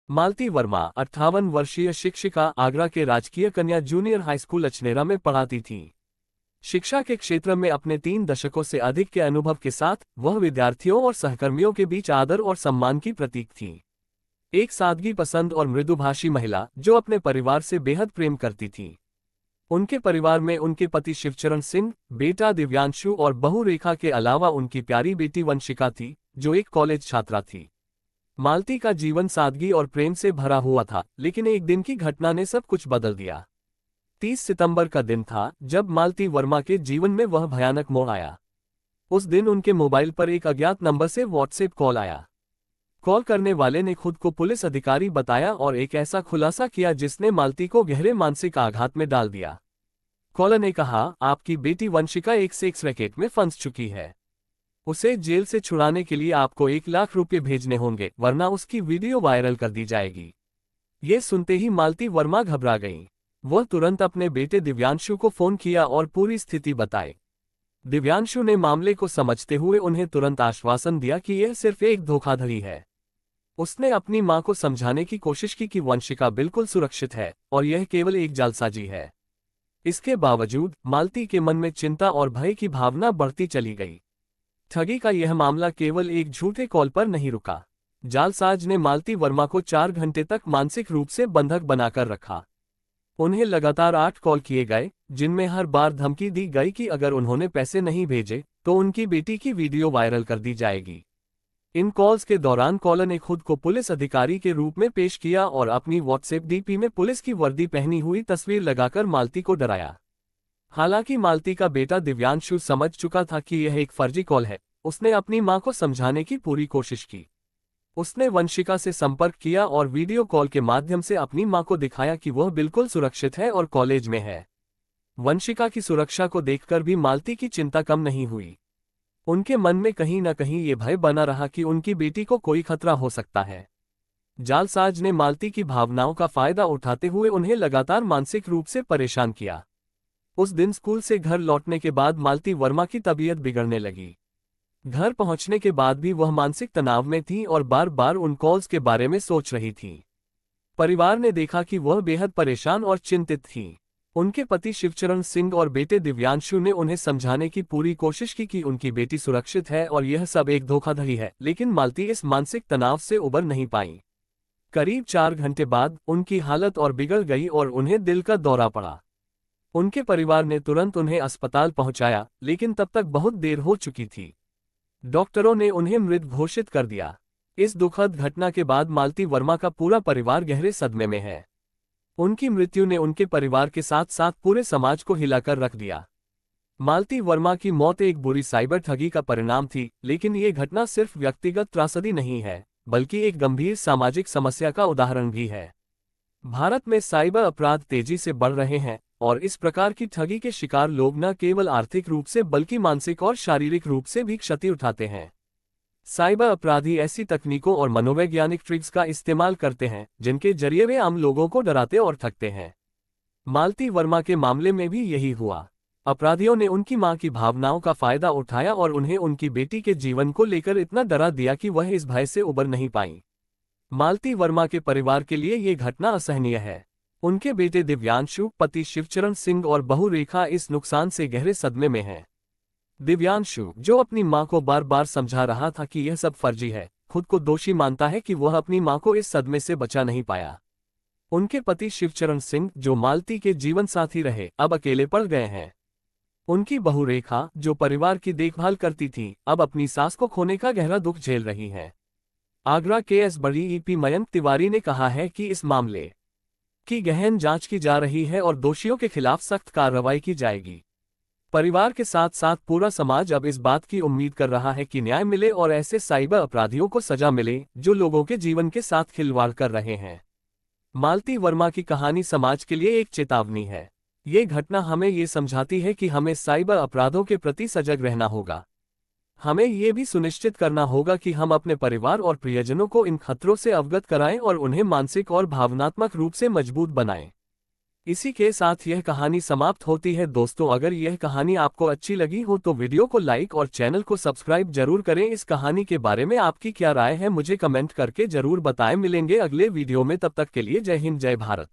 मालती वर्मा 58 वर्षीय शिक्षिका आगरा के राजकीय कन्या जूनियर हाई स्कूल अचनेरा में पढ़ाती थीं। शिक्षा के क्षेत्र में अपने 3 दशकों से अधिक के अनुभव के साथ वह विद्यार्थियों और सहकर्मियों के बीच आदर और सम्मान की प्रतीक थीं। एक सादगी पसंद और मृदुभाषी महिला जो अपने परिवार से बेहद प्रेम करती थीं। उनके परिवार में उनके पति शिवचरण सिंह, बेटा दिव्यांशु और बहू रेखा के अलावा उनकी प्यारी बेटी वंशिका थी, जो एक कॉलेज छात्रा थी। मालती का जीवन सादगी और प्रेम से भरा हुआ था, लेकिन एक दिन की घटना ने सब कुछ बदल दिया। 30 सितंबर का दिन था जब मालती वर्मा के जीवन में वह भयानक मोड़ आया। उस दिन उनके मोबाइल पर एक अज्ञात नंबर से व्हाट्सएप कॉल आया। कॉल करने वाले ने खुद को पुलिस अधिकारी बताया और एक ऐसा खुलासा किया जिसने मालती को गहरे मानसिक आघात में डाल दिया। कॉलर ने कहा, आपकी बेटी वंशिका एक सेक्स रैकेट में फंस चुकी है। उसे जेल से छुड़ाने के लिए आपको 1 लाख रुपए भेजने होंगे, वरना उसकी वीडियो वायरल कर दी जाएगी। ये सुनते ही मालती वर्मा घबरा गईं। वह तुरंत अपने बेटे दिव्यांशु को फोन किया और पूरी स्थिति बताई। दिव्यांशु ने मामले को समझते हुए उन्हें तुरंत आश्वासन दिया कि यह सिर्फ एक धोखाधड़ी है। उसने अपनी मां को समझाने की कोशिश की कि वंशिका बिल्कुल सुरक्षित है और यह केवल एक जालसाजी है। इसके बावजूद मालती के मन में चिंता और भय की भावना बढ़ती चली गई। ठगी का यह मामला केवल एक झूठे कॉल पर नहीं रुका। जालसाज ने मालती वर्मा को 4 घंटे तक मानसिक रूप से बंधक बनाकर रखा। उन्हें लगातार 8 कॉल किए गए, जिनमें हर बार धमकी दी गई कि अगर उन्होंने पैसे नहीं भेजे तो उनकी बेटी की वीडियो वायरल कर दी जाएगी। इन कॉल्स के दौरान कॉलर ने खुद को पुलिस अधिकारी के रूप में पेश किया और अपनी व्हाट्सएप डीपी में पुलिस की वर्दी पहनी हुई तस्वीर लगाकर मालती को डराया। हालांकि मालती का बेटा दिव्यांशु समझ चुका था कि यह एक फर्जी कॉल है। उसने अपनी मां को समझाने की पूरी कोशिश की। उसने वंशिका से संपर्क किया और वीडियो कॉल के माध्यम से अपनी मां को दिखाया कि वह बिल्कुल सुरक्षित है और कॉलेज में है। वंशिका की सुरक्षा को देखकर भी मालती की चिंता कम नहीं हुई। उनके मन में कहीं न कहीं ये भय बना रहा कि उनकी बेटी को कोई खतरा हो सकता है। जालसाज ने मालती की भावनाओं का फायदा उठाते हुए उन्हें लगातार मानसिक रूप से परेशान किया। उस दिन स्कूल से घर लौटने के बाद मालती वर्मा की तबीयत बिगड़ने लगी। घर पहुंचने के बाद भी वह मानसिक तनाव में थी और बार बार उन कॉल्स के बारे में सोच रही थी। परिवार ने देखा कि वह बेहद परेशान और चिंतित थी। उनके पति शिवचरण सिंह और बेटे दिव्यांशु ने उन्हें समझाने की पूरी कोशिश की कि उनकी बेटी सुरक्षित है और यह सब एक धोखाधड़ी है, लेकिन मालती इस मानसिक तनाव से उबर नहीं पाई। करीब 4 घंटे बाद उनकी हालत और बिगड़ गई और उन्हें दिल का दौरा पड़ा। उनके परिवार ने तुरंत उन्हें अस्पताल पहुंचाया, लेकिन तब तक बहुत देर हो चुकी थी। डॉक्टरों ने उन्हें मृत घोषित कर दिया। इस दुखद घटना के बाद मालती वर्मा का पूरा परिवार गहरे सदमे में है। उनकी मृत्यु ने उनके परिवार के साथ साथ पूरे समाज को हिलाकर रख दिया। मालती वर्मा की मौत एक बुरी साइबर ठगी का परिणाम थी, लेकिन ये घटना सिर्फ व्यक्तिगत त्रासदी नहीं है, बल्कि एक गंभीर सामाजिक समस्या का उदाहरण भी है। भारत में साइबर अपराध तेजी से बढ़ रहे हैं और इस प्रकार की ठगी के शिकार लोग न केवल आर्थिक रूप से बल्कि मानसिक और शारीरिक रूप से भी क्षति उठाते हैं। साइबर अपराधी ऐसी तकनीकों और मनोवैज्ञानिक ट्रिक्स का इस्तेमाल करते हैं जिनके जरिए वे आम लोगों को डराते और ठगते हैं। मालती वर्मा के मामले में भी यही हुआ। अपराधियों ने उनकी मां की भावनाओं का फायदा उठाया और उन्हें उनकी बेटी के जीवन को लेकर इतना डरा दिया कि वह इस भय से उबर नहीं पाई। मालती वर्मा के परिवार के लिए ये घटना असहनीय है। उनके बेटे दिव्यांशु, पति शिवचरण सिंह और बहू रेखा इस नुकसान से गहरे सदमे में हैं। दिव्यांशु, जो अपनी मां को बार बार समझा रहा था कि यह सब फर्जी है, खुद को दोषी मानता है कि वह अपनी मां को इस सदमे से बचा नहीं पाया। उनके पति शिवचरण सिंह, जो मालती के जीवन साथी रहे, अब अकेले पड़ गए हैं। उनकी बहू रेखा, जो परिवार की देखभाल करती थी, अब अपनी सास को खोने का गहरा दुख झेल रही है। आगरा के बड़ी ईपी मयंक तिवारी ने कहा है कि इस मामले की गहन जांच की जा रही है और दोषियों के खिलाफ सख्त कार्रवाई की जाएगी। परिवार के साथ साथ पूरा समाज अब इस बात की उम्मीद कर रहा है कि न्याय मिले और ऐसे साइबर अपराधियों को सजा मिले जो लोगों के जीवन के साथ खिलवाड़ कर रहे हैं। मालती वर्मा की कहानी समाज के लिए एक चेतावनी है। ये घटना हमें ये समझाती है कि हमें साइबर अपराधों के प्रति सजग रहना होगा। हमें ये भी सुनिश्चित करना होगा कि हम अपने परिवार और प्रियजनों को इन खतरों से अवगत कराएं और उन्हें मानसिक और भावनात्मक रूप से मजबूत बनाएं। इसी के साथ यह कहानी समाप्त होती है। दोस्तों, अगर यह कहानी आपको अच्छी लगी हो तो वीडियो को लाइक और चैनल को सब्सक्राइब जरूर करें। इस कहानी के बारे में आपकी क्या राय है मुझे कमेंट करके जरूर बताएं। मिलेंगे अगले वीडियो में, तब तक के लिए जय हिंद जय भारत।